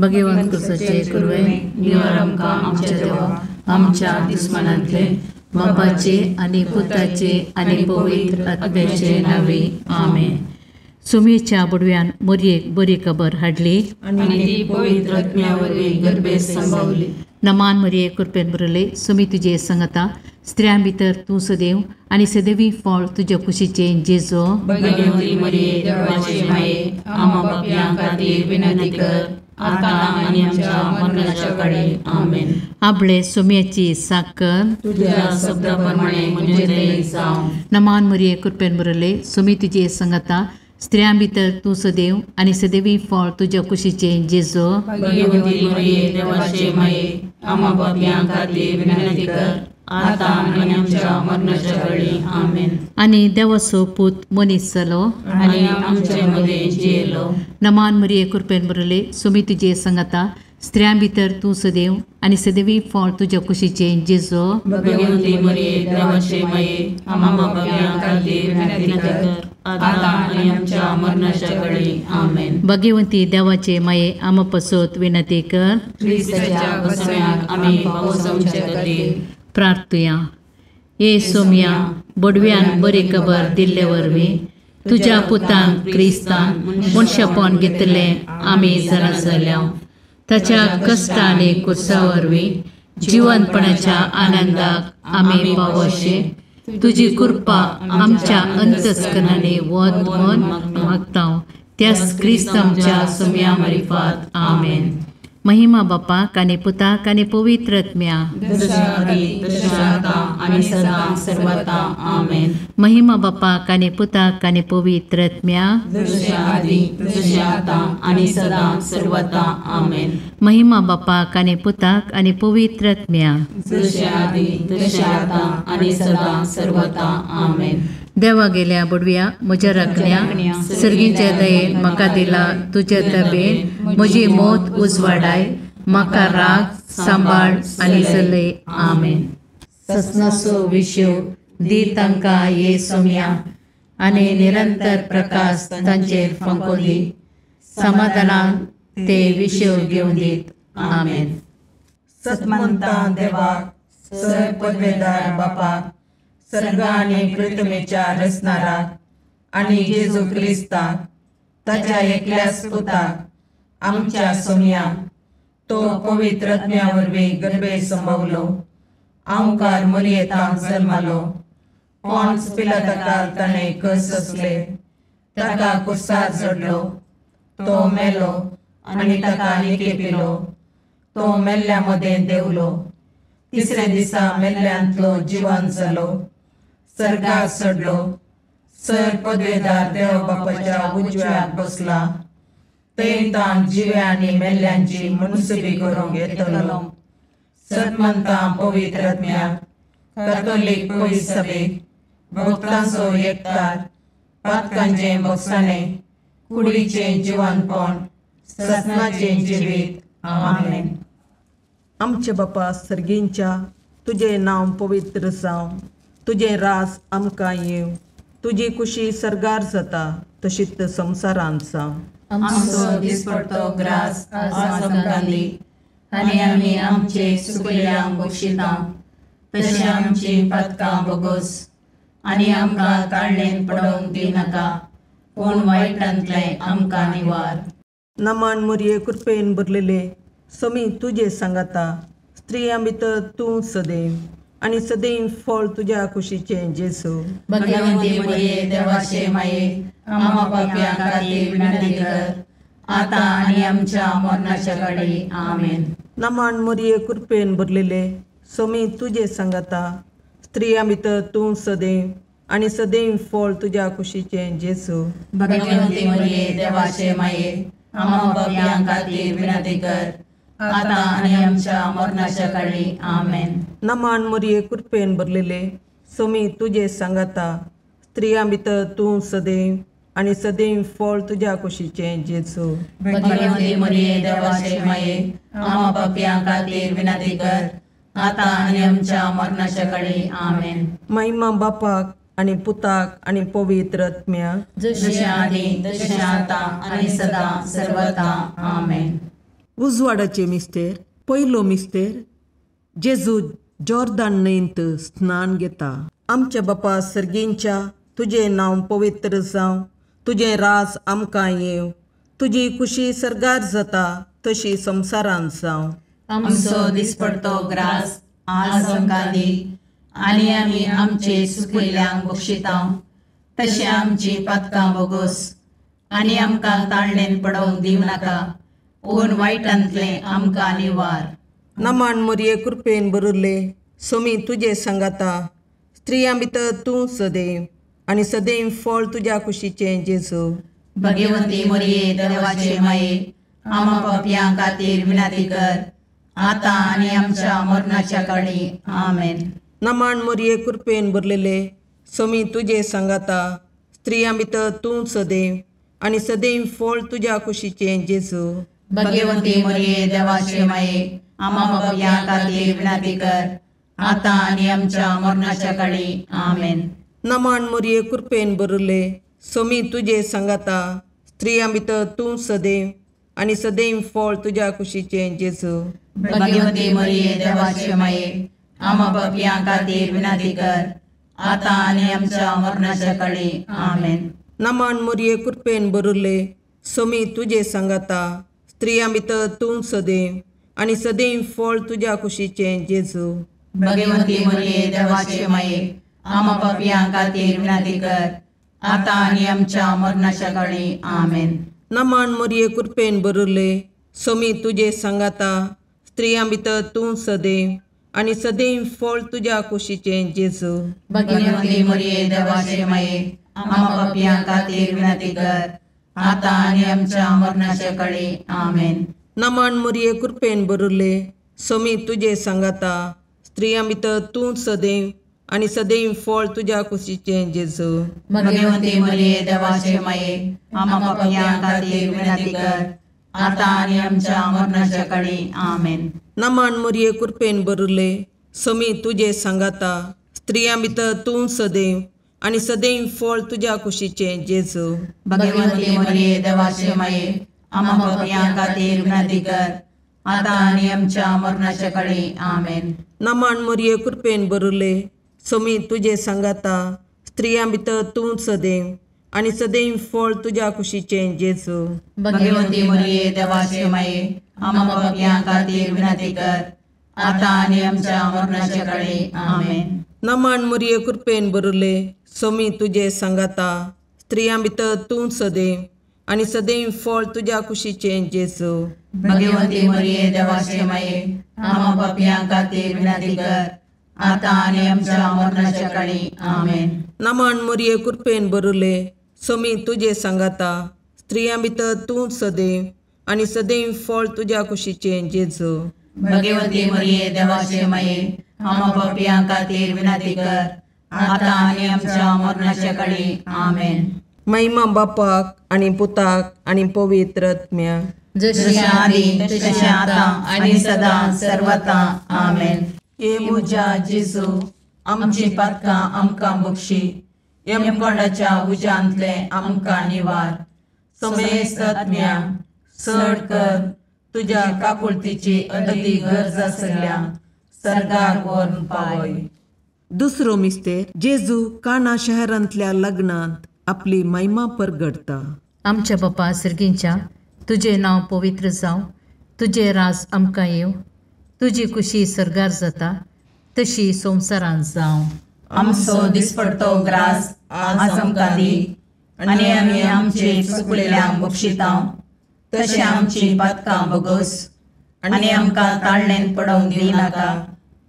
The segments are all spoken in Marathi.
भगवंत तुझे कुरवे निवार आमकां आमच्या देवा आमच्या दुस्मनांतले बापाचे आनी पुताचे आनी पवित्र आत्म्याचे नावे आमेन. सुमेच्या बुडव्यान मोरयेक बरी खबर हाडली आनी ती पवित्र आत्म्या वरवीं गर्भेत संभावली. नमान मरिये कृपेन बरले सुमी तुजे संगता स्त्रियां भितर तूं सदैव आनी सदैवी फळ तुज्या कुशीचे जेजो. भगवंती मरिये देवाचे माये आम्हा पापयां खातीर विनंती कर आता आनी आमच्या मरणाच्या काळी आमेन. आपले सुम्याची साकर तुझ्या शब्दाप्रमाणे म्हजे दये जावं. नमान मरिये कृपेन बरले सुमी तुजे संगता स्त्रियां भितर तूं सदैव आनी सदैवी फळ तुज्या कुशीचे जेजो. भगवंती मरिये देवाचे माये आम्हा पापयां खातीर विनंती कर आता आनी आमच्या मरणाच्या काळी आमेन. आनी देवाचो पूत मनीस जालो आनी आमचे मदे जियेलो. नमान मरिये कृपेन बरले सुमी तुजे संगता स्त्रियां भितर तूं सदैव आनी सदैवी फळ तुज्या कुशीचे जेजो. भगवंती मरिये देवाचे माये आम्हा पापयां खातीर विनंती कर आता आनी आमच्या मरणाच्या काळी आमेन. भगवंती देवाचे माये आम्हा पसोत विनंती कर. ख्रिस्ताच्या वसण्याक आमी पावसावचे खातीर प्रार्थुया. ये सोम्या बडव्यान बरी खबर दिल्ले वरवीं तुज्या पुतांक क्रिस्तान मनशापण घेतले आमी जाणा जाल्या. ताच्या कश्ट आनी कुर्सा वरवीं जिवंतपणाच्या आनंदाक आमी पावोशे तुजी कृपा आमच्या अंतस्करणांनी वत म्हूण मागता. त्याच क्रिस्तांच्या सोम्या मार्फत आमेन. महिमा बापाक आनी पुताक आनी पवित्र आत्म्या जशा आदी तशा आता आनी सदां सर्वथा आमेन. महिमा बापाक आनी पुताक आनी पवित्र आत्म्या जशा आदी तशा आता आनी सदां सर्वथा आमेन. महिमा बापाक आनी पुताक आनी पवित्र आत्म्या जशा आदी तशा आता आनी सदां सर्वथा आमेन. देवा गेल्या बुडव्या म्हज्या राखण्या सर्गीच्या दयेन म्हाका दिला तुज्या तबेन म्हजी मोत उजवाडाय म्हाका राग सांबाळ आनी चलय आमेन. ससनाचो विशव दी तांकां ये सोम्या आनी निरंतर प्रकाश तांचेर फंको दी. समाधानान ते विशव घेवन दीत आमेन. सतमंता देवाक सर पदवेदार बापाक सर्ग आनी पृथ्वीच्या रचणाराक आनी जेजू क्रिस्ताक ताच्या एकल्याच पुताक आमच्या सोम्याक तो पवित्र आत्म्या वरवीं गर्भेत संभवलो. ओंकार मरियेंताक जल्मालो. पोंच पिलाताकाक ताणें कस सोंसले. ताका कुर्सार चडलो. तो मेलो आनी ताका निकेपिलो. तो मेल्ल्या मदें देवलो. तिसऱ्या दिसा मेल्ल्यांतलो जिवंत जालो. सर्गाक चडलो. सर पदवेदार देव बापाच्या उजव्याक बसला. थंय ताण जिव्या आनी मेल्ल्यांची मनसुबी करूंक येतलो. सतमंतां पवित्र आत्म्याक कॅथोलीक पयस सभेक भक्तांचो एकठार पातकांचें बगसाणें कुडीचें जिवंतपण सतनाचें जिवीत आमेन. आमचे बापा सर्गींच्या तुझे नांव पवित्र जावं. तुझे रास आमकां येव. तुजी कुशी सर्गार जाता तशीच संवसारांत जावं. आमचो दिसपडटो ग्रास आज आमकां दी आनी आमी आमचे सुकल्यांक बक्षिता तशें आमची पातकां बोगोस आनी आमकां काळणेन पडोवंक दिनाका पूण वायटांतलें आमकां निवार. नमान मरिये कृपेन भरलेले समी तुजे सांगाता स्त्रियां भितर तूं सदैव आनी सदैव फळ तुज्या कुशीचे जेजू. भगवंती मरिये देवाचे माये आम्हा पापयां खातीर विनंती कर आता आनी आमच्या मरणाच्या काळी आमेन. नमान मरिये कृपेन भरलेले समी तुजे सांगाता स्त्रियां भितर तूं सदैव आनी सदैव फळ तुज्या कुशीचे जेजू. भगवंती मरिये देवाचे माये आम्हा पापयां खातीर विनंती कर आता आनी आमच्या मरणाच्या काळी आमेन. नमान मरिये कृपेन भरलेले समी तुजे सांगाता स्त्रियां भितर तूं सदैव आनी सदैव फळ तुज्या कुशीचे जेजू. भगवंती मरिये देवाचे माये आम्हा पापयां खातीर विनंती कर आता आनी आमच्या मरणाच्या काळी आमेन. महिमा बापाक आनी पुताक आनी पवित्र आत्म्याक जशें आदी तशें आता आनी सदां सर्वथा आमेन. उजवाडाचे मिस्तेर पयलो मिस्तेर जेजू जॉर्दान न्हंयेंत स्नान घेता. आमच्या बापा सर्गेंच्या तुजें नांव पवित्र जावं, तुजें रास आमकां येवं, तुजी खुशी सरगार जाता तशी संवसारांत जावं. आमचो दिसपडतो ग्रास आज आमकां दी, आनी आमी आमचे चुकिल्ल्यांक बक्षिता तशें आमची पातकां बोगोस, आनी आमकां ताळणेन पडोवंक दिवं नाका, पूण वायटांतलें आमकां निवार. नमान मोरये कृपेन बरुल्ले सोमी तुजे सांगाता, स्त्रियां भितर तूं सदैव, आनी सदैव फळ तुज्या कुशीचें जेजू. भगवंती मोरये देवाचे माये, आमा पापयां खातीर विनंती कर, आतां आनी आमच्या मरणाच्या काळी. आमेन. नमान मोरये कृपेन भरलेले सोमी तुजे सांगाता, स्त्रियां भितर तूं सदैव, आनी सदैव फळ तुज्या कुशीचें जेजू. भगवंती मोरये देवाचे माये, आमा पापयां खातीर विनंती कर, आतां आनी आमच्या मरणाच्या काळी. आमेन. नमान मोरये कृपेन भरले सोमी तुजे सांगाता, स्त्रियां भितर तूं सदैव, आनी सदैव फळ तुज्या कुशीचें जेजू. भगवंती मोरये देवाचे माये, आमा पापयां खातीर विनंती कर, आतां आनी आमच्या मरणाच्या काळी. आमेन. नमान मोरये कृपेन भरले सोमी तुजे सांगाता, स्त्रियां भितर तूं सदैव, आनी सदैव फळ तुज्या कुशीचें जेजू. भगवंती मोरये देवाचे माये, आमा पापयां खातीर विनंती कर, आतां आनी आमच्या मरणाच्या काळी. आमेन. नमान मोरये कृपेन भरले सोमी तुजे सांगाता, स्त्रियां भितर तूं सदैव, आनी सदैव फळ तुज्या कुशीचें जेजू. भगवंती मोरये देवाचे माये, आमा पापयां खातीर विनंती कर, आतां आनी आमच्या मरणाच्या काळी. आमेन. नमान मोरये कृपेन भरले सोमी तुजे सांगाता, स्त्रियां भितर तूं सदैव, आनी सदैव फळ तुज्या कुशीचें जेजू. भगवंती मोरये देवाचे माये, आमा पापयां खातीर विनंती कर, आतां आनी आमच्या मरणाच्या काळी. आमेन. नमान मोरये कृपेन भरले सोमी तुजे सांगाता, स्त्रियां भितर तूं सदैव, आनी सदैव फळ तुज्या कुशीचें जेजू. भगवंती मोरये देवाचे माये, आमा पापयां खातीर विनंती कर, आतां आनी आमच्या मरणाच्या काळी. आमेन. नमान मोरये कृपेन भरले सोमी तुजे सांगाता, स्त्रियां भितर तूं सदैव, आनी सदैव फळ तुज्या कुशीचें जेजू. भगवंती मोरये देवाचे माये, आमा पापयां खातीर विनंती कर, आतां आनी आमच्या मरणाच्या काळी. आमेन. नमान मोरये कृपेन भरले सोमी तुजे सांगाता, स्त्रियां भितर तूं सदैव, आनी सदैव फळ तुज्या कुशीचें जेजू. भगवंती मोरये देवाचे माये, आमा पापयां खातीर विनंती कर, आतां आनी आमच्या मरणाच्या काळी. आमेन. नमान मोरये कृपेन भरले सोमी तुजे सांगाता, स्त्रियां भितर तूं सदैव, आनी सदैव फळ तुज्या कुशीचें जेजू. भगवंती मोरये देवाचे माये, आमा पापयां खातीर विनंती कर, आतां आनी आमच्या मरणाच्या काळी. आमेन. महिमा बापाक आनी पुताक आनी पवित्र आत्म्याक, जशी आदी तशी आतां आनी सदां सर्वता. आमेन. हे म्हज्या जेजू, आमची पातकां आमकां बक्षी, यमकोंडाच्या उज्यांतले आमकां निवार. समेस्त आत्म्या चड कर, तुज्या काकुळतीची अदी गरज आसल्या सर्गाक व्हरून पावय. दुसरो मिस्तेर जेजू काना शहरांतल्या लग्नांत आपली महिमा परगडता. आमच्या बापा सर्गींच्या तुजें नांव पवित्र जावं, तुजें राज आमकां येवं, तुजी खुशी सरगार जाता तशी संवसारांत जावं. आमचो दिसपडतो ग्रास आज आमकां दी, आनी आमी आमचे चुकलेल्यांक बक्षिता तशें आमची पातकां बोगोस, आनी आमकां ताळणेन पडोवंक दिनाका,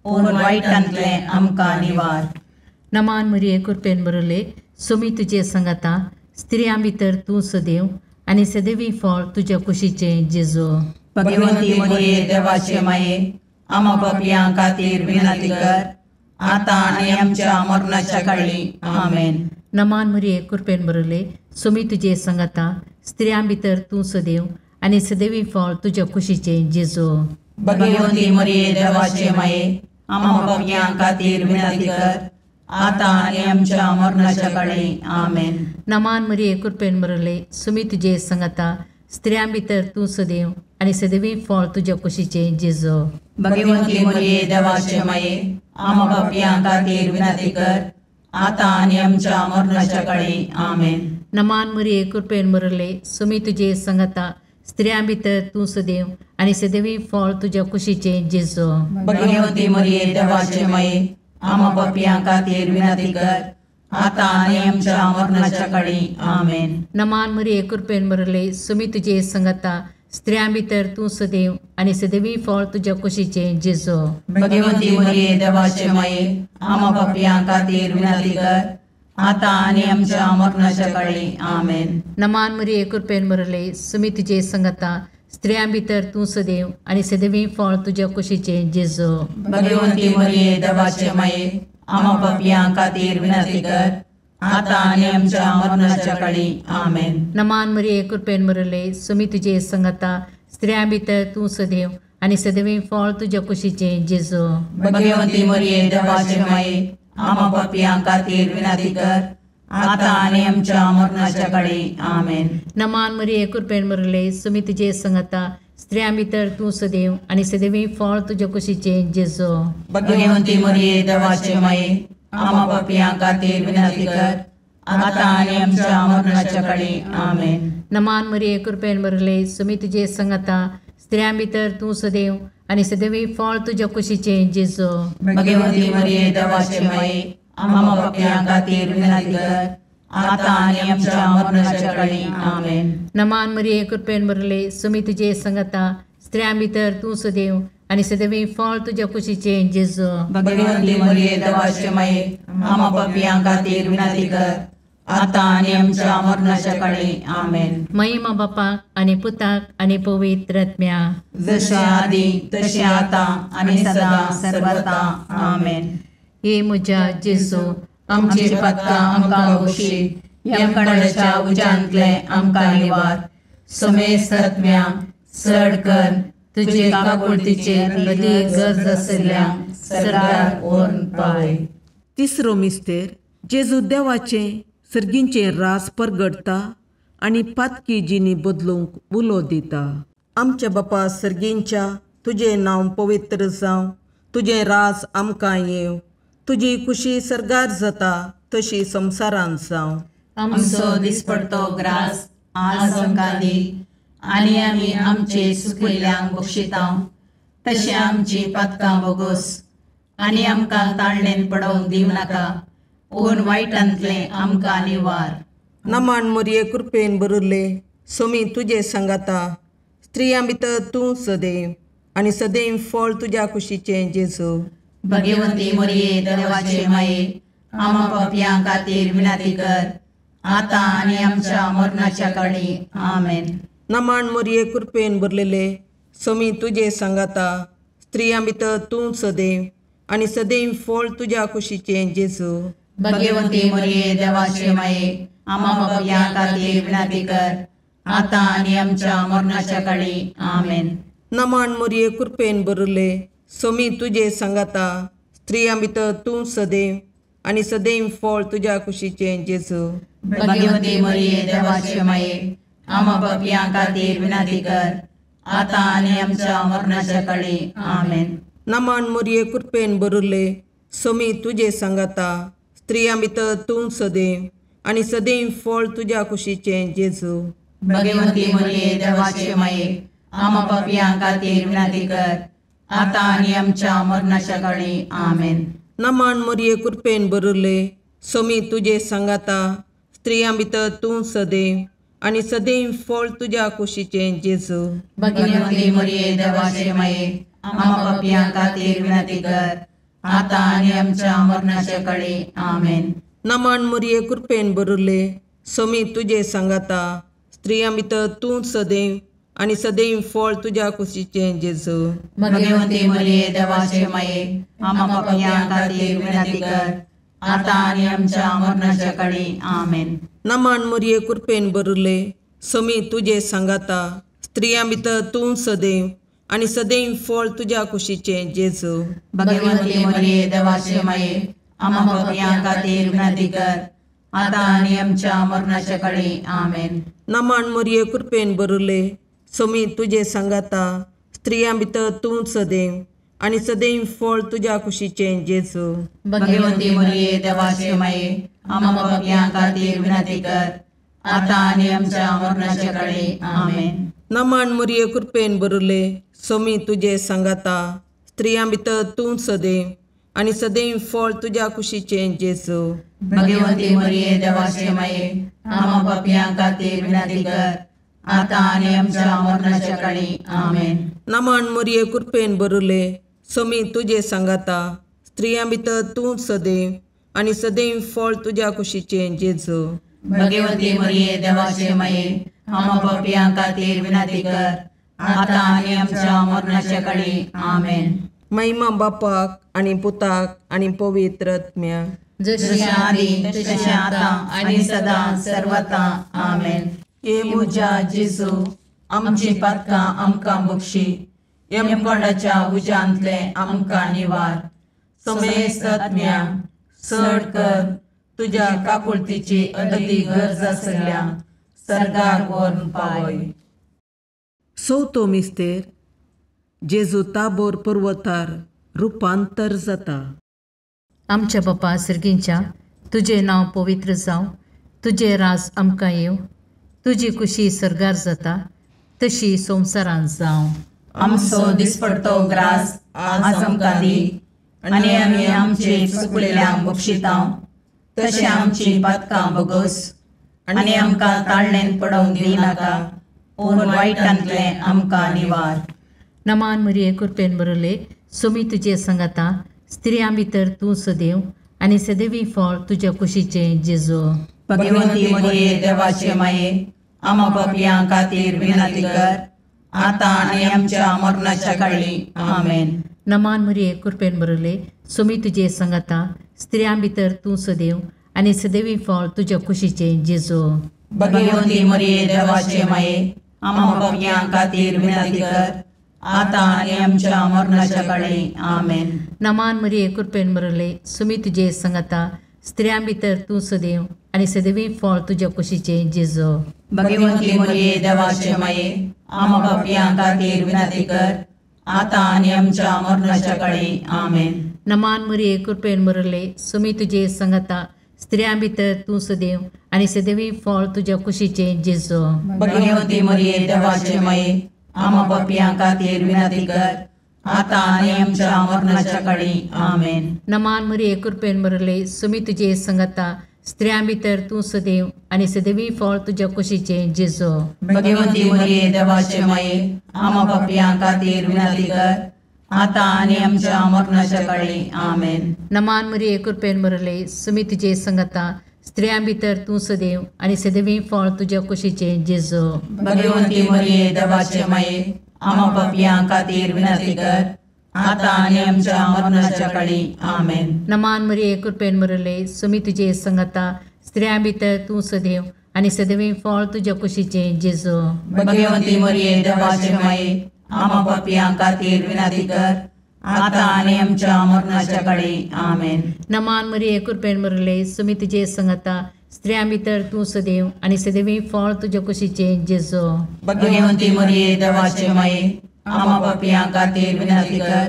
पूण वायटांतलें आमकां निवार. नमान मोरये कृपेन बरयले सोमी तुजे सांगाता, स्त्रियां भितर तूं सदैव, आनी सदैवी फळ तुज्या कुशीचें जेजू. भगवंती मोरये देवाचे माये, आमा पापयां खातीर विनंती कर, आतां आनी आमच्या मरणाच्या काळी. आमेन. नमान मोरये कृपेन बरयले सोमी तुजे सांगाता, स्त्रियां भितर तूं सदैव, आनी सदैवी फळ तुज्या कुशीचें जेजू. भगवंती मोरये देवाचे माये, आमा पापयां खातीर विनंती कर, आतां आनी आमच्या मरणाच्या काळी. आमेन. नमान मोरये कृपेन बरयले सोमी तुजे सांगाता, स्त्रियां भितर तूं सदैव आनी सदैवी फळ तुज्या कुशीचें जेजू. भगवंती मरिये देवाचे माये आम पापियां खातीर विनंती कर आता आनी आमच्या मरणाच्या काळी आमेन. नमान मरिये कृपेन मरले सुमी तुजे संगता स्त्रियां भितर तूं सदैव आनी सदैवी फळ तुज्या कुशीचें जेजू. भगवंती मरिये देवाचे माये आम पापियां खातीर विनंती कर आता आनी आमच्या मरणाच्या काळी आमेन. नमान मरिये कृपेन मरले सुमी तुजे संगता स्त्रियां भितर तूं सदैव आनी सदैवी फळ तुज्या कुशीचें जेजू. भगवंती मरिये देवाचे माये आम पापियां खातीर विनंती कर आता आनी आमच्या मरणाच्या काळी आमेन. नमान मरिये कृपेन मरले सुमी तुजे संगता स्त्रियां भितर तूं सदैव आनी सदैवी फळ तुज्या कुशीचें जेजू. भगवंती मरिये देवाचे माये आम पापियां खातीर विनंती कर आता आनी आमच्या मरणाच्या काळी आमेन. नमान मरिये कृपेन मरले सुमी तुजे संगता स्त्रियां भितर तूं सदैव आनी सदैवी फळ तुज्या कुशीचें जेजू. भगवंती मरिये देवाचे माये आम पापियां खातीर विनंती कर आता आनी आमच्या मरणाच्या काळी आमेन. नमान मरिये कृपेन मरले सुमी तुजे संगता स्त्रियां भितर तूं सदैव आनी सदैवी फळ तुज्या कुशीचें जेजू. भगवंती मरिये देवाचे माये आम पापियां खातीर विनंती कर आता आनी आमच्या मरणाच्या काळी आमेन. नमान मरिये कृपेन मरले सुमी तुजे संगता स्त्रियां भितर तूं सदैव आनी सदैवी फळ तुज्या कुशीचें जेजू. भगवंती मरिये देवाचे माये आम पापियां खातीर विनंती कर आता आनी आमच्या मरणाच्या काळी आमेन. नमान मरिये कृपेन मरले सुमी तुजे संगता स्त्रियां भितर तूं सदैव आनी सदैवी फळ तुज्या कुशीचें जेजू. भगवंती मरिये देवाचे माये आम पापियां खातीर विनंती कर आता आनी आमच्या मरणाच्या काळी आमेन. महिमा बापाक आनी पुताक आनी पवित्र आत्म्या जशे आदी तशे आता आनी सदा सर्वदा आमेन. हे म्हज्या जेजू आमची पदकां आमकां बक्षी यमकणाच्या उज्यांतले आमकां निवार. सुमेस्त आत्म्या चड कर तुजे काकुळतीचेर अदीक गरज आशिल्ल्यांक सरकार ओर्न पावय. तिसरो मिस्तेर जेजू देवाचें सर्गींचें रास परगडता आनी पातकी जिणी बदलूंक उलो दिता. आमच्या बापा सर्गींच्या तुजें नांव पवित्र जावं, तुजें रास आमकां येवं, तुजी कुशी सरगार जाता तशी संवसारांत जावं. आमचो दिसपडतो ग्रास आज आमकां दी आनी आमी आमचे सुकिल्ल्यांक बक्षितांव. तशें आमची पातकां बोगोस आनी आमकां ताळणेन पडोवंक दिवं नाका पूण वायटांतलें आमकां निवार. नमान मरिये कृपेन बरले सोमी तुजे सांगाता स्त्रियां भितर तूं सदैव आनी सदैव फळ तुज्या कुशीचें जेजू. भगवंती मरिये देवाचे माये आम पापियां खातीर विनंती कर आता आनी आमच्या मरणाच्या काळी आमेन. नमान मरिये कृपेन बरलेले सोमी तुजे सांगाता स्त्रियां भितर तूं सदैव आनी सदैव फळ तुज्या कुशीचें जेजू. भगवंती मरिये देवाचे माये आम पापियां खातीर विनंती कर आता आनी आमच्या मरणाच्या काळी आमेन. नमान मरिये कृपेन बरले सोमी तुजे सांगाता स्त्रियां भितर तूं सदैव आनी सदैव फळ तुज्या कुशीचें जेजू. भगवंती मरिये देवाचे माये आम पापियां खातीर विनंती कर आता आनी आमच्या मरणाच्या काळी आमेन. नमान मरिये कृपेन बरले सोमी तुजे सांगाता स्त्रियां भितर तूं सदैव आनी सदैव फळ तुज्या कुशीचें जेजू. भगवंती मरिये देवाचे माये आम पापियां खातीर विनंती कर आता आनी आमच्या मरणाच्या काळी आमेन. नमान मरिये कृपेन बरले सोमी तुजे सांगाता स्त्रियां भितर तूं सदैव आनी सदैव फळ तुज्या कुशीचें जेजू. भगवंती मरिये देवाचे माये आम पापियां खातीर विनंती कर आता आनी आमच्या मरणाच्या काळी आमेन. नमान मरिये कृपेन बरले सोमी तुजे सांगाता स्त्रियां भितर तूं सदैव आनी सदैव फळ तुज्या कुशीचें जेजू. भगवंती मरिये देवाचे माये आम पापियां खातीर विनंती कर आता आनी आमच्या मरणाच्या काळी आमेन. नमान मरिये कृपेन बरले सोमी तुजे सांगाता स्त्रियां भितर तूं सदैव आनी सदैव फळ तुज्या कुशीचें जेजू. भगवंती मरिये देवाचे माये आम पापियां खातीर विनंती कर आता आणि आमच्या मरणाच्या काळी आमेन. नमान मोरये कृपेन बरले सोमी तुझे सांगाता स्त्रियां भितर तूं सदैव आणि सदैव फळ तुझ्या कुशीचे जेजू. भगवंती मरिये देवाचे माये आम्हा पापियां खातीर विनंती कर, आता आणि आमच्या मरणाच्या काळी आमेन. नमान मोरये कृपेन बरले सोमी तुझे सांगाता स्त्रियां भितर तूं सदैव आणि सदैव फळ तुझ्या कुशीचे जेजू. भगवंती मरिये देवाचे माये आम्हा पापियां खातीर विनंती कर, आता आणि आमच्या मरणाच्या काळी आमेन. नमान मोरये कृपेन बरले सोमी तुझे सांगाता स्त्रियां भितर तूं सदैव आणि सदैव फळ तुझ्या कुशीचे जेजू. भगवंती मरिये देवाचे माये आम्हा पापियां खातीर विनंती कर, आता आणि आमच्या मरणाच्या काळी आमेन. महिमा बापाक आणि पुताक आणि पवित्र आत्म्याक, जशी आधी तशी आता आणि सदा सर्वथा आमेन. ये मुजा जेजू आमची पातकां आमकां बक्षी, यमकोंडाच्या उजांतले आमकां निवार. समेस्त आत्म्या चड कर तुझ्या काकुळतीची अदी गरज आसल्या सर्गार व्हरून पावय. चवथो मिस्तेर जेजू ताबोर पर्वतार रुपांतर जाता. आमच्या बापा सर्गींच्या तुझे नांव पवित्र जावं, तुझे राज आमकां येव, तुजी कुशी सर्गार जाता तशी संवसारांत जावं. आमचो दिसपडतो ग्रास आज आमकां दी, आनी आमी आमचे चुकलेल्यांक बक्षितांव, तशें आमची पातकां बगोस, आनी आमकां ताळणेन पडोवंक दिनाका, पूण वायटांतले आमकां निवार. नमान मरिये कृपेन बरले सोमी तुझे सांगाता स्त्रियां भितर तूं सदैव आणि सदैवी फळ तुझ्या कुशीचे जेजू. भगवंती मरिये देवाचे माये आम्हा पापियां खातीर विनंती कर, आता आणि आमच्या मरणाच्या काळी आमेन. नमान मरिये कृपेन बरले सोमी तुझे सांगाता स्त्रियां भितर तूं सदैव आणि सदैवी फळ तुझ्या कुशीचे जेजू. भगवंती मरिये देवाचे माये आम्हा पापियां खातीर विनंती कर, आता आणि आमच्या मरणाच्या काळी आमेन. नमान मरिये कृपेन बरले सोमी तुझे सांगाता स्त्रियां भितर तूं सदैव आणि सदैवी फळ तुझ्या कुशीचे जेजू. भगवंती मरिये देवाचे माये आम्हा पापियां खातीर विनंती कर, आता आणि आमच्या मरणाच्या काळी आमेन. नमान मरिये कृपेन बरले सोमी तुझे सांगाता स्त्रियां भितर तूं सदैव आणि सदैवी फळ तुझ्या कुशीचे जेजू. भगवंती मरिये देवाचे माये आम्हा पापियां खातीर विनंती कर, आता आणि आमच्या मरणाच्या काळी आमेन. नमान मरिये कृपेन बरले सोमी तुझे सांगाता स्त्रियां भितर तूं सदैव आणि सदैवी फळ तुझ्या कुशीचे जेजू. भगवंती मरिये देवाचे माये आम्हा पापियां खातीर विनंती कर, आता आणि आमच्या मरणाच्या काळी आमेन. नमान मरिये कृपेन बरले सोमी तुझे सांगाता स्त्रियां भितर तूं सदैव आणि सदैवी फळ तुझ्या कुशीचे जेजू. भगवंती मरिये देवाचे माये आम्हा पापियां खातीर विनंती कर, आता आणि आमच्या मरणाच्या काळी आमेन. नमान मरिये कृपेन बरले सोमी तुझे सांगाता स्त्रियां भितर तूं सदैव आणि सदैवी फळ तुझ्या कुशीचे जेजू. भगवंती मरिये देवाचे माये आम्हा पापियां खातीर विनंती कर, आता आणि आमच्या मरणाच्या काळी आमेन. नमान मरिये कृपेन बरले सोमी तुझे सांगाता स्त्रियां भितर तूं सदैव आणि सदैवी फळ तुझ्या कुशीचे जेजू. भगवंती मरिये देवाचे माये आम्हा पापियां खातीर विनंती कर,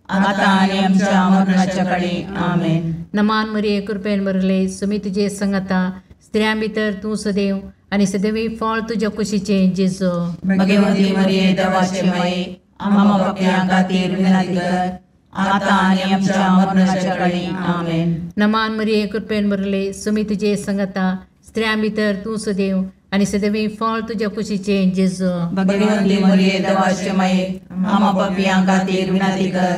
आता आणि आमच्या मरणाच्या काळी आमेन. नमान मरिये कृपेन बरले सोमी तुझे सांगाता स्त्रियां भितर तूं सदैव आणि सदैवी फळ तुझ्या कुशीचे जेजू. भगवंती मरिये देवाचे माये आम्हा पापियां खातीर विनंती कर, आता आणि आमच्या मरणाच्या काळी आमेन. नमान मरिये कृपेन बरले सोमी तुझे सांगाता स्त्रियां भितर तूं सदैव आणि सदैवी फळ तुझ्या कुशीचे जेजू. भगवंती मरिये देवाचे माये आम्हा पापियां खातीर विनंती कर,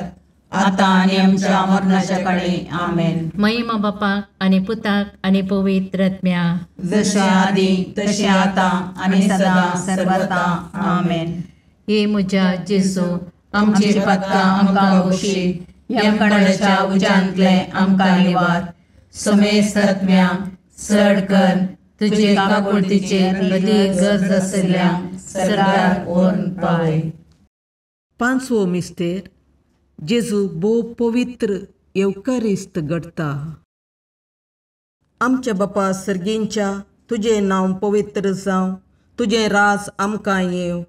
आता आणि आमच्या मरणाच्या काळी आमेन. महिमा बापाक आणि पुताक आणि पवित्र आत्म्याक, जशे आधी तशे आता आणि सदा सर्वथा आमेन. हे म्हज्या जेजू आमची पातकां आमकां बक्षी, यमकोंडाच्या उजांतले आमकां निवार. समेस्त आत्म्या चड कर तुजे काकुळतीचे अदी गरज आसल्यांक सर्गार व्हरून पावय. पांचवो मिस्तेर जेजू भोव पवित्र येवकारिस्त घडता. आमच्या बापा सर्गींच्या तुझे नांव पवित्र जावं, तुझे रास आमकां येव,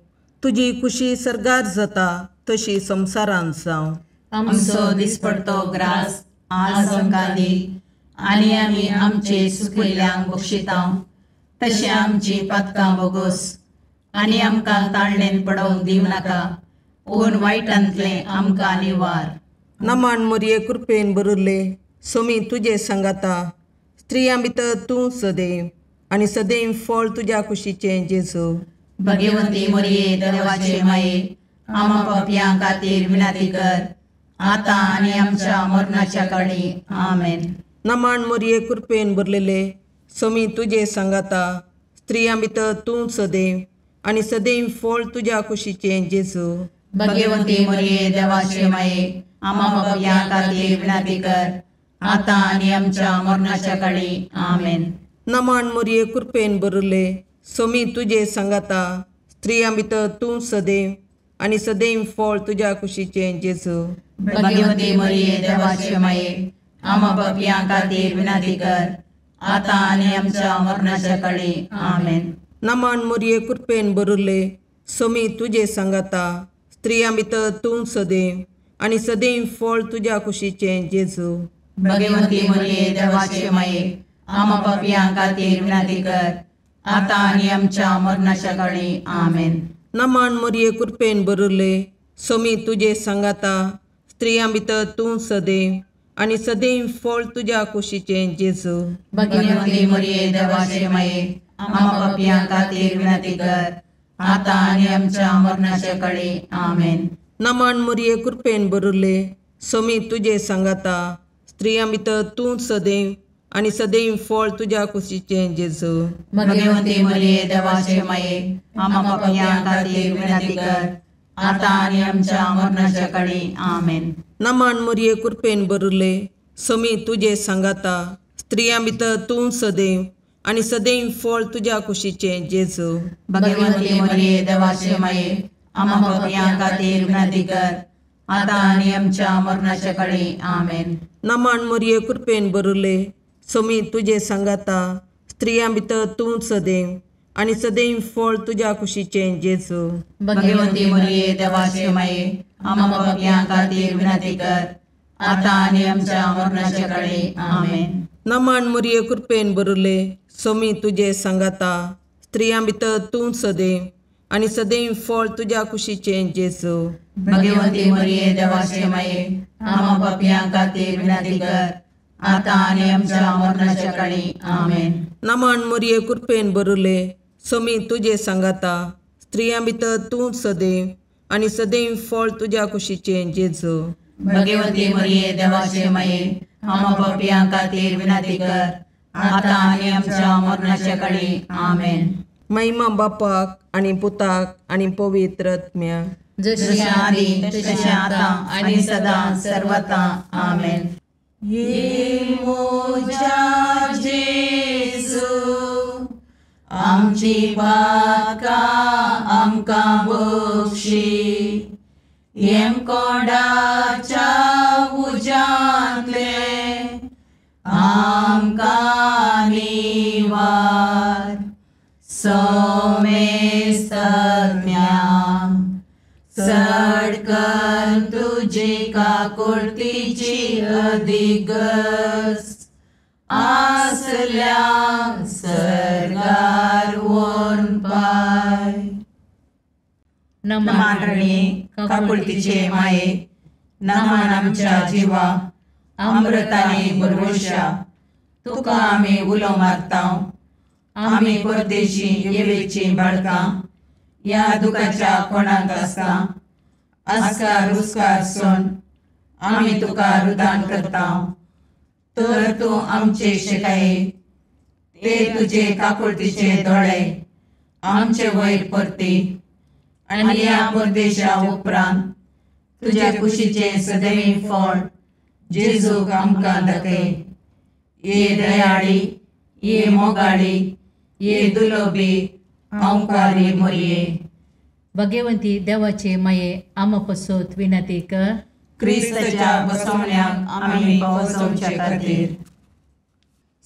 तुजी खुशी सरगार जाता तशी संवसारांत जावं. आमचो दिसपडतो ग्रास आज आमकां दी, आनी आमी आमचे सुकयल्यांक बक्षितां. तशें आमची पातकां बोगोस, आनी आमकां ताळणेन पडोवंक दिवं नाका, पूण वायटांतले आमकां निवार. नमान मोरये कृपेन बरुल्ले, सोमी तुजे सांगाता, स्त्रियां भितर तूं सदैव, आनी सदैव फळ तुज्या कुशीचें जेजू. भगवंती मोरये देवाचे माये, आमा पापयां खातीर विनाती कर, आतां आनी आमच्या मरणाच्या काळी. आमेन. नमान मोरये कृपेन भरलेले, सोमी तुजे सांगाता, स्त्रियां भितर तूं सदैव, आनी सदैव फळ तुज्या कुशीचें जेजू. भगवंती मोरये देवाचे माये, आमा पापयां खातीर विनाती कर, आतां आनी आमच्या मरणाच्या काळी. आमेन. नमान मोरये कृपेन भरले, सोमी तुजे सांगाता, स्त्रियां भितर तूं सदैव, आनी सदैव फळ तुज्या कुशीचें जेजू. भगवंती मोरये देवाचे माये, आमा पापयां खातीर विनाती कर, आतां आनी आमच्या मरणाच्या काळी. आमेन. नमान मोरये कृपेन भरले, सोमी तुजे सांगाता, स्त्रियां भितर तूं सदैव, आनी सदैव फळ तुज्या कुशीचें जेजू. भगवंती मोरये देवाचे माये, आमा पापयां खातीर विनाती कर, आतां आनी आमच्या मरणाच्या काळी. आमेन. नमान मोरये कृपेन भरले, सोमी तुजे सांगाता, स्त्रियां भितर तूं सदैव, आनी सदैव फळ तुज्या कुशीचें जेजू. भगवंती मोरये देवाचे माये, आमा पापयां खातीर विनाती कर, आतां आनी आमच्या मरणाच्या काळी. आमेन. नमान मोरये कृपेन भरले, सोमी तुजे सांगाता, स्त्रियां भितर तूं सदैव, आनी सदैव फळ तुज्या कुशीचें जेजू. भगवंती मोरये देवाचे माये, आमा पापयां खातीर विनाती कर, आतां आनी आमच्या मरणाच्या काळी. आमेन. नमान मोरये कृपेन भरले, सोमी तुजे सांगाता, स्त्रियां भितर तूं सदैव, आनी सदैव फळ तुज्या कुशीचें जेजू. भगवंती मोरये देवाचे माये, आमा पापयां खातीर विनाती कर, आतां आनी आमच्या मरणाच्या काळी. आमेन. नमान मोरये कृपेन भरले, सोमी तुजे सांगाता, स्त्रियां भितर तूं सदैव, आनी सदैव फळ तुज्या कुशीचें जेजू. भगवंती मोरये देवाचे माये, आमा पापयां खातीर विनाती कर, आतां आनी आमच्या मरणाच्या काळी. आमेन. नमान मोरये कृपेन भरले, सोमी तुजे सांगाता, स्त्रियां भितर तूं सदैव, आनी सदैव फळ तुज्या कुशीचें जेजू. भगवंती मोरये देवाचे माये, आमा पापयां खातीर विनाती कर, आतां आनी आमच्या मरणाच्या काळी. आमेन. नमान मोरये कृपेन भरले, सोमी तुजे सांगाता, स्त्रियां भितर तूं सदैव, आनी सदैव फळ तुज्या कुशीचें जेजू. भगवंती मोरये देवाचे माये, आमा पापयां खातीर विनाती कर, आतां आनी आमच्या मरणाच्या काळी. आमेन. महिमा बापाक आनी पुताक आनी पवित्र आत्म्याक, जशी आदी तशी आतां आनी सदां सर्वता. आमेन. ये मोजा जेजू, आमची पातकां आमकां बक्षी, येम कोणाच्या उज्यांतले आमकां निवार. सोमेस्त सडकन तुजी काकुळतीची अधिगस, आसल्या सरगार वोन पाय. नमान रणे काकुळतीचे माये, नमान आमच्या जिवा, अमृताने भरवशा, तुका आमी उलो मारतां. आमी परदेशी येवेची बाळकां, या दुखाच्या कोणाक आसता, आस्कार रुस्कार सोन आमी तुका रुदान करतां. तर तूं आमचे शिकाये, ते तुजे काकुळतीचे दोळे आमचे वयर परती, आनी या परदेशा उपरांत तुज्या कुशीचे सदैव फळ जेजूक आमकां दाखय. ये दयाळी, ये मोगाळी, ये दुलोबी, अंकारी मोरये. भगवंती देवाचे माये, आमा पसोत विनंती कर. क्रिस्ताच्या बसवण्याक आमी पावसोवचे खातीर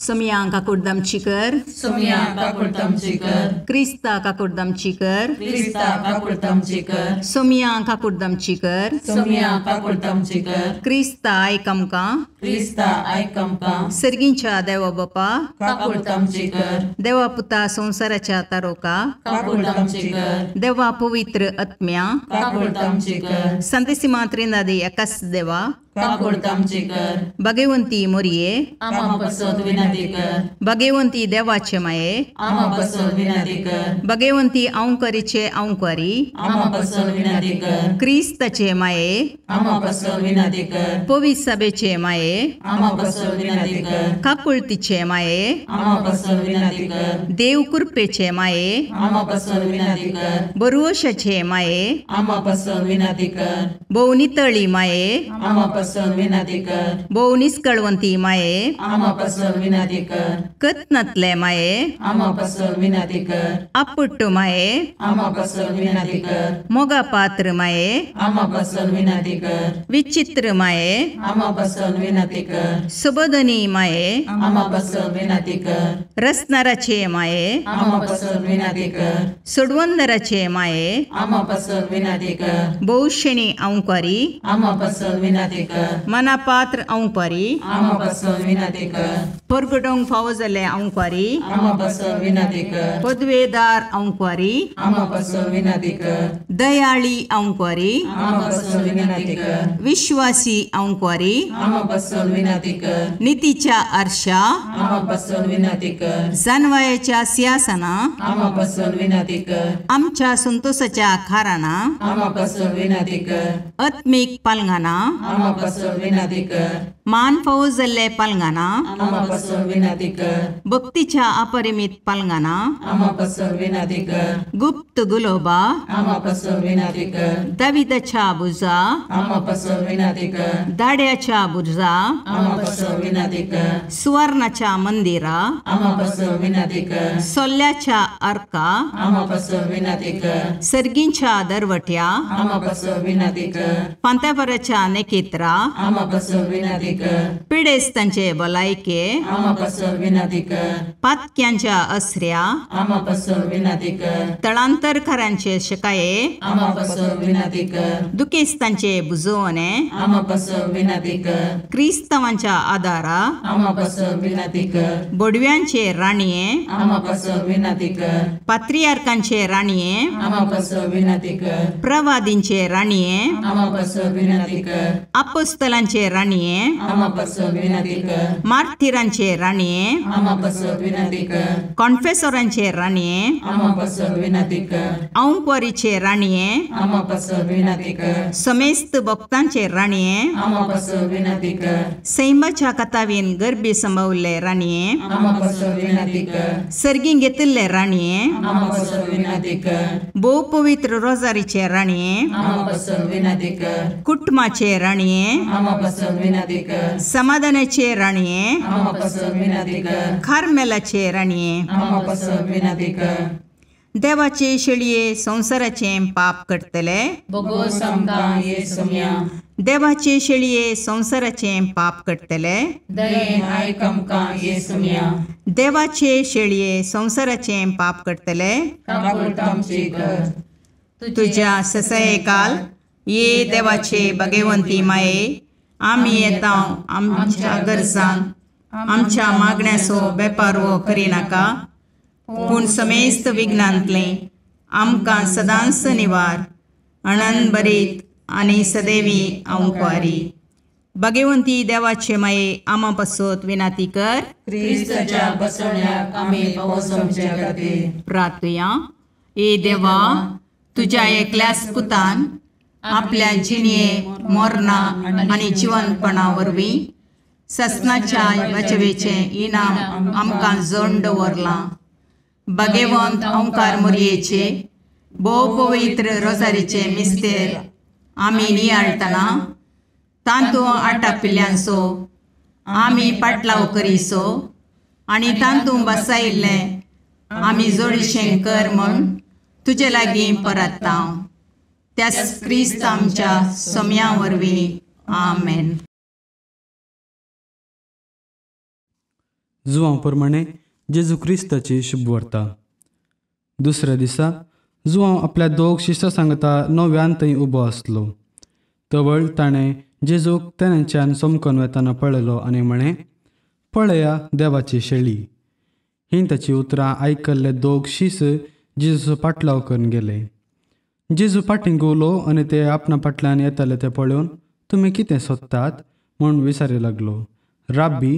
सोमिया काकुर्दमची कर, सोमिया काकुर्दमची कर, क्रिस्ता काकुर्दमची कर, क्रिस्ता काकुर्दमची कर, सोमिया काकुर्दमची कर, सोमिया काकुर्दमची कर, क्रिस्ता आयकमका, क्रिस्ता आयकमका, सर्गींच्या देवा बापा, काकुर्दमची कर, देवा पुता संसाराच्या तारोका, काकुर्दमची कर, देवा पवित्र आत्म्या, काकुर्दमची कर, संतसिमा त्रिनादी एकाच देवा, काकुर्दमची कर, भगवंती मोरिये, आमा बसोद विनंती कर, भगवंती देवाचे माये, आमा बसोद विनंती कर, भगवंती औंकारीचे औंकारी, आमा बसोद विनंती कर, क्रिस्ताचे माये, आमा बसोद विनंती कर, पवित्र सभेचे माये, आमा बसोद विनंती कर, काकुळतीचे माये, आमा बसोद विनंती कर, देव कृपेचे माये, आमा बसोद विनंती कर, बरुवशाचे माये, आमा बसोद विनंती कर, भोवनितळी माये, आमा बसोद विनंती कर, भोवनिस्कळवंती माये, आमा बसोद विनंती कर, कत्नतले माये, आमा बसोद विनंती कर, अपुट्ट माये, आमा बसोद विनंती कर, मोगा पात्र माये, आमा बसोद विनंती कर, विचित्र माये, आमा बसोद विनंती कर, सुबोधनी माये, आमा बसोद विनंती कर, रसनाराचे माये, आमा बसोद विनंती कर, सुडवंदराचे माये, आमा बसोद विनंती कर, बहुशणी औंकारी, आमा बसोद विनंती कर, मनापात्र औंकारी, आमा बसोद विनंती कर, परगडोंग फावो जाल्ले औंकारी, आमा बसोद विनंती कर, पदवेदार औंकारी, आमा बसोद विनंती कर, दयाळी औंकारी, आमा बसोद विनंती कर, विश्वासी औंकारी, आमा बसोद विनंती कर, नीतीच्या आरशा, आमा बसोद विनंती कर, जानवायाच्या सिंहासना, आमा बसोद विनंती कर, आमच्या संतोषाच्या खाराना, आमा बसोद विनंती कर, आत्मिक पालंगाना, आमा बसोद विनंती कर, मान फावो जाल्ले पालंगाना, आमा बसोद विनंती कर, भक्तीच्या अपरिमित पालंगाना, आमा बसोद विनंती कर, गुप्त गुलोबा, आमा बसोद विनंती कर, दाविदाच्या बुजा, आमा बसोद विनंती कर, दाड्याच्या बुजा, आमा बसोद विनंती कर, सुवर्णाच्या मंदिरा, आमा बसोद विनंती कर, सोल्ल्याच्या अर्का, आमा बसोद विनंती कर, सर्गींच्या दरवट्या, आमा बसोद विनंती कर, पांतापराच्या नेकेत्रा, आमा बसोद विनंती कर, पिडेस्तांचे बलायके, आमा बसोद विनंती कर, पातक्यांच्या अस्र्या, आमा बसोद विनंती कर, तळांतरकारांचे शिकाये, आमा बसोद विनंती कर, दुखेस्तांचे बुजवणे, आमा बसोद विनंती कर, क्रिस्तवांच्या आदारा, आमा बसोद विनंती कर, बोडव्यांचे राणीये, आमा बसोद विनंती कर, पात्रियार्कांचे राणीये, आमा बसोद विनंती कर, प्रवादींचे राणीये, आमा बसोद विनंती कर, अपोस्तलांचे राणीये, आमा बसोद विनंती कर, मार्थिरांचे राणीये, आमा बसोद विनंती कर, कॉन्फेसरांचे राणीये, आमा बसोद विनंती कर, औंकवारीचे राणीये, आमा बसोद विनंती कर, समेस्त भक्तांचे राणीये, आमा बसोद विनंती कर, सैमाच्या कथावीन गर्भी संभवले राणीये, आमा बसोद विनंती कर, सर्गी घेतिल्ले राणीये, आमा बसोद विनंती कर, बहु पवित्र रोजारीचे राणीये, आमा बसोद विनंती कर, कुटुंबाचे राणीये, आमा बसोद विनंती कर, समाधानाचे राणीये, आमा बसोद विनंती कर, खारमेलाचे राणीये, आमा बसोद विनंती कर, देवाचे शेळये संसाराचे पाप करतले, बगो समका येसुम्या, देवाचे शेळये संसाराचे पाप करतले, दयेन आयकमका येसुम्या, देवाचे शेळये संसाराचे पाप करतले, काकुर्दमची कर, तुझ्या ससये काल ये देवाचे भगवंती माये, आम्ही येता आमच्या गरजांक, आमच्या मागण्याचो बेपारवो करिनाका, पूण समेस्त विघ्नांतले आमकां सदांच निवार, आनंद बरीत आनी सदैवी औंकवारी. भगवंती देवाचे माये आमा पासत विनाती कर. क्रिस्ताच्या बसवण्याक आमी पोवचोमचे खातीर प्रार्थया. ए देवा, तुझ्या एकल्याच पुतान आपल्या जिणये मोरणा आनी जिवंतपणा वरवीं ससनाच्या वचवेचे इनाम आमकां जोडून दवरलां. भगवंत ओंकार मोरयेचे भोव पवित्र रोजारीचे मिस्तेर आमी नियाळटना तांतू आटापिल्ल्यांचो आमी पाटलाव करीसो आनी तांतू बसायिल्लें आमी जोडशें कर म्हूण तुजे लागीं परतता. त्याच क्रिस्त आमच्या सोम्या वरवीं. आमेन. जुवां प्रमाणे जेजू क्रिस्ताची शुभ वार्ता. दुसऱ्या दिसा जुवां आपल्या 2 शिश्यां सांगता नव्यान थंय उबो आसलो. तवळ ताणें जेजूक तेन्याच्यान समकून वेताना पळयलो आनी म्हळें, पळया देवाची शेळी. ही ताची उतरां आयकल्ले 2 शिश जेजूचो पाटलाव करून गेले. जेजू फाटीं उलो आनी ते आपणा फाटल्यान येताले ते पळोवन, तुमी कितें सोदतात म्हूण विचारूं लागलो. राब्बी,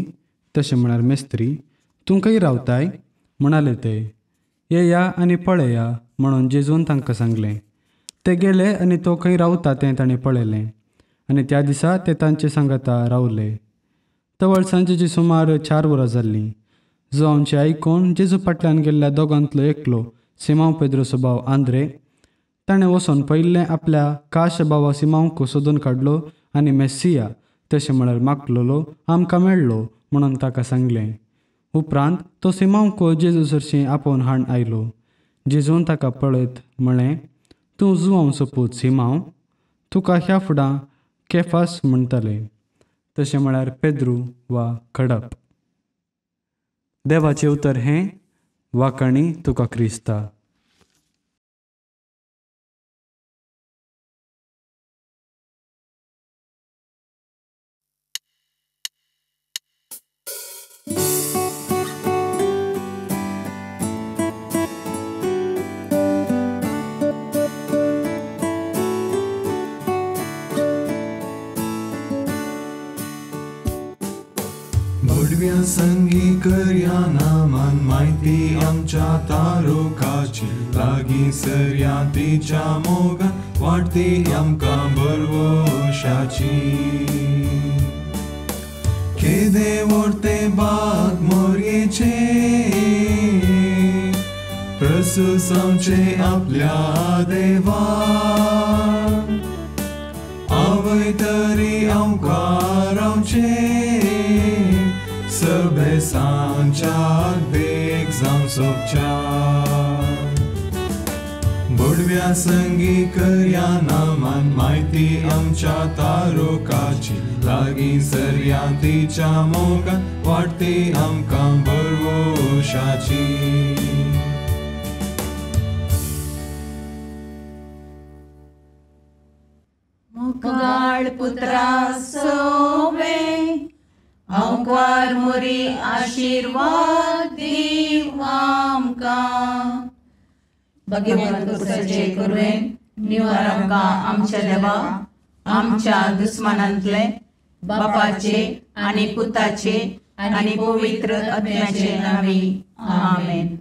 तशें म्हळ्यार मेस्त्री, तूं खंय रावताय म्हणाले ते. येया आनी पळया म्हणून जेजून तांकां सांगलें. ते गेले आनी तो खंय रावता तें ताणें पळयलें आनी त्या दिसा ते तांचे सांगाता रावले. तवळ सांजेची सुमार 4 वरां जाल्लीं. जुवांचें आयकून जेजू फाटल्यान गेल्ल्या दोगांतलो एकलो, सिमोन पेद्रोचो भाव आंद्रे, ताणें वचून पयलें आपल्या काश भावा सिमोनाक सोदून काडलो आनी मेस्सिया, तशें म्हळ्यार मागलोलो, आमकां मेळ्ळो म्हणून ताका सांगलें. उपरांत तो सिमोनाक जेजू चडशीं आपोवन हाडून आयलो. जेजून ताका पळयत म्हळें, तूं जुवांचो पूत सिमोन, तुका ह्या फुडां केफास म्हणटले, तशें म्हळ्यार पेद्रू वा खडप. देवाचें उतर हें, वाकाणी तुका क्रिस्ता. भडव्या संगी करया नामान माहिती आमच्या तारोकाची, लागीं सरया तिच्या मोगान वाटती आमकां बरवशाची. केदे व्हरते बाग मोरयेचे, प्रसूस आमचे आपल्या देवा. आवय तरी आमकां रावचे, सबे सांच्याक देख जावं सोबच्या. बडव्या संगी करया नामान माहिती आमच्या तारोकाची, लागीं सरया तिच्या मोगान वाटती आमकां बरवशाची. मोगाळ पुत्रा सोबे आमकां मोरी आशीर्वाद दीव आमकां. भगवंत पुरुषाचे करुवेन निवार आमकां आमच्या देवा, आमच्या दुस्मनांतले, बापाचे आनी पुताचे आनी पवित्र आत्म्याचे नांवी. आमेन.